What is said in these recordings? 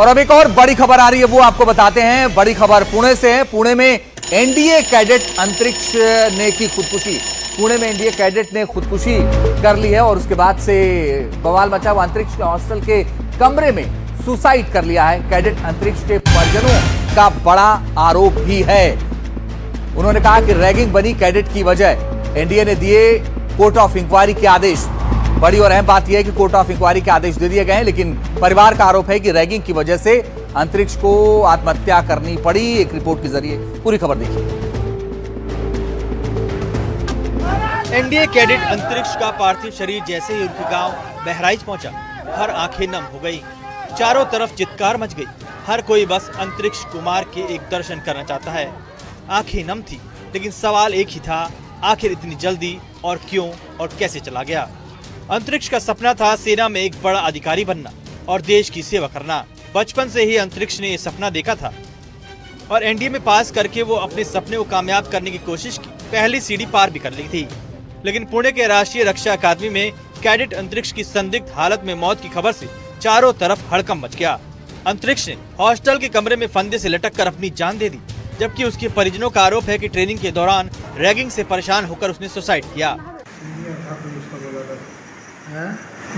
और अब एक और बड़ी खबर आ रही है, वो आपको बताते हैं। बड़ी खबर पुणे से है। पुणे में एनडीए कैडेट अंतरिक्ष ने की खुदकुशी। पुणे में एनडीए कैडेट ने खुदकुशी कर ली है और उसके बाद से बवाल मचा। वो अंतरिक्ष के हॉस्टल के कमरे में सुसाइड कर लिया है। कैडेट अंतरिक्ष के परिजनों का बड़ा आरोप भी है। उन्होंने कहा कि रैगिंग बनी कैडेट की वजह। एनडीए ने दिए कोर्ट ऑफ इंक्वायरी के आदेश। बड़ी और अहम बात यह है कि कोर्ट ऑफ इंक्वायरी के आदेश दे दिए गए हैं, लेकिन परिवार का आरोप है कि रैगिंग की वजह से अंतरिक्ष को आत्महत्या करनी पड़ी। एक रिपोर्ट के जरिए पूरी खबर देखिए। एनडीए कैडेट अंतरिक्ष का पार्थिव शरीर जैसे ही उनके गांव बहराइच पहुंचा, हर आंखें नम हो गई। चारों तरफ चित्कार मच गई। हर कोई बस अंतरिक्ष कुमार के एक दर्शन करना चाहता है। आंखें नम थी, लेकिन सवाल एक ही था, आखिर इतनी जल्दी और क्यों और कैसे चला गया। अंतरिक्ष का सपना था सेना में एक बड़ा अधिकारी बनना और देश की सेवा करना। बचपन से ही अंतरिक्ष ने यह सपना देखा था और एनडीए में पास करके वो अपने सपने को कामयाब करने की कोशिश की। पहली सीढ़ी पार भी कर ली थी, लेकिन पुणे के राष्ट्रीय रक्षा अकादमी में कैडेट अंतरिक्ष की संदिग्ध हालत में मौत की खबर से चारों तरफ हड़कंप मच गया। अंतरिक्ष ने हॉस्टल के कमरे में फंदे से लटक कर अपनी जान दे दी, जबकि उसके परिजनों का आरोप है कि ट्रेनिंग के दौरान रैगिंग से परेशान होकर उसने सुसाइड किया।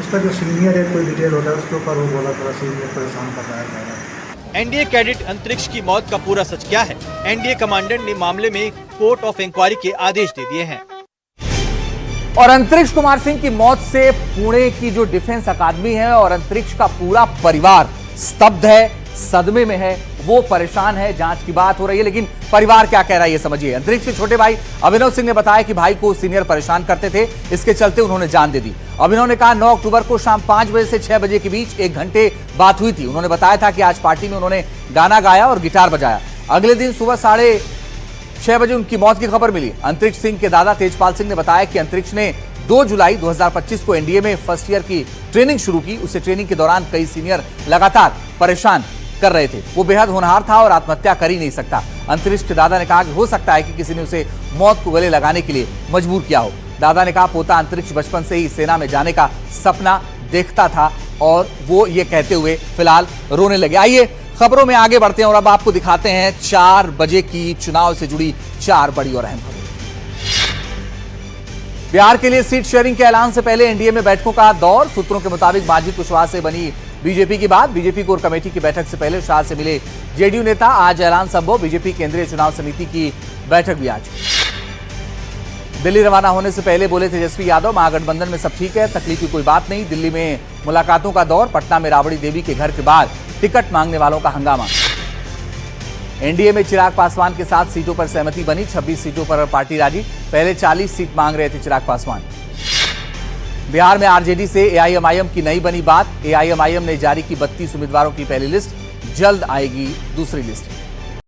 उसका जो सीनियर है कोई डिटेल होता है उसके ऊपर वो बोला थोड़ा सीनियर परेशान कर रहा है। एनडीए कैडेट अंतरिक्ष की मौत का पूरा सच क्या है? एनडीए कमांडेंट ने मामले में कोर्ट ऑफ इंक्वायरी के आदेश दे दिए हैं। और अंतरिक्ष कुमार सिंह की मौत से पुणे की जो डिफेंस अकादमी है और अंतरिक्ष का पूरा परिवार स्तब्ध है, सदमे में है, वो परेशान है। जांच की बात हो रही है, लेकिन परिवार क्या कह रहा है ये समझिए। अंतरिक्ष के छोटे भाई अभिनव सिंह ने बताया कि भाई को सीनियर परेशान करते थे, इसके चलते उन्होंने जान दे दी। अभिनव ने कहा 9 अक्टूबर को शाम 5 बजे से 6 बजे के बीच 1 घंटे बात हुई थी। उन्होंने बताया था कि आज पार्टी में उन्होंने गाना गाया और गिटार बजाया। अगले दिन सुबह 6:30 बजे उनकी मौत की खबर मिली। अंतरिक्ष सिंह के दादा तेजपाल सिंह ने बताया कि अंतरिक्ष ने 2 जुलाई 2025 को एनडीए में फर्स्ट ईयर की ट्रेनिंग शुरू की। उसे ट्रेनिंग के दौरान कई सीनियर लगातार परेशान कर रहे थे। वो बेहद होनहार था और आत्महत्या कर ही नहीं सकता। अंतरिक्ष के दादा ने कहा कि हो सकता है कि किसी ने उसे मौत को गले लगाने के लिए मजबूर किया हो। दादा ने कहा पोता अंतरिक्ष बचपन से ही सेना में जाने का सपना देखता था और वो ये कहते हुए फिलहाल रोने लगे। आइए खबरों में आगे बढ़ते हैं और अब आपको दिखाते हैं 4 बजे की चुनाव से जुड़ी 4 बड़ी और अहम खबरें। बिहार के लिए सीट शेयरिंग के ऐलान से पहले एनडीए में बैठकों का दौर। सूत्रों के मुताबिक माजिद कुशवाहा से बनी बीजेपी की बात। बीजेपी कोर कमेटी की बैठक से पहले शाह से मिले जेडीयू नेता। आज ऐलान संभव। बीजेपी केंद्रीय चुनाव समिति की बैठक भी आज। दिल्ली रवाना होने से पहले बोले तेजस्वी यादव, महागठबंधन में सब ठीक है, तकलीफ की कोई बात नहीं। दिल्ली में मुलाकातों का दौर। पटना में राबड़ी देवी के घर के बाहर टिकट मांगने वालों का हंगामा। एनडीए में चिराग पासवान के साथ सीटों पर सहमति बनी। 26 सीटों पर पार्टी राजी। पहले 40 सीट मांग रहे थे चिराग पासवान। बिहार में आरजेडी से एआईएमआईएम की नई बनी बात। एआईएमआईएम ने जारी की 32 उम्मीदवारों की पहली लिस्ट। जल्द आएगी दूसरी लिस्ट।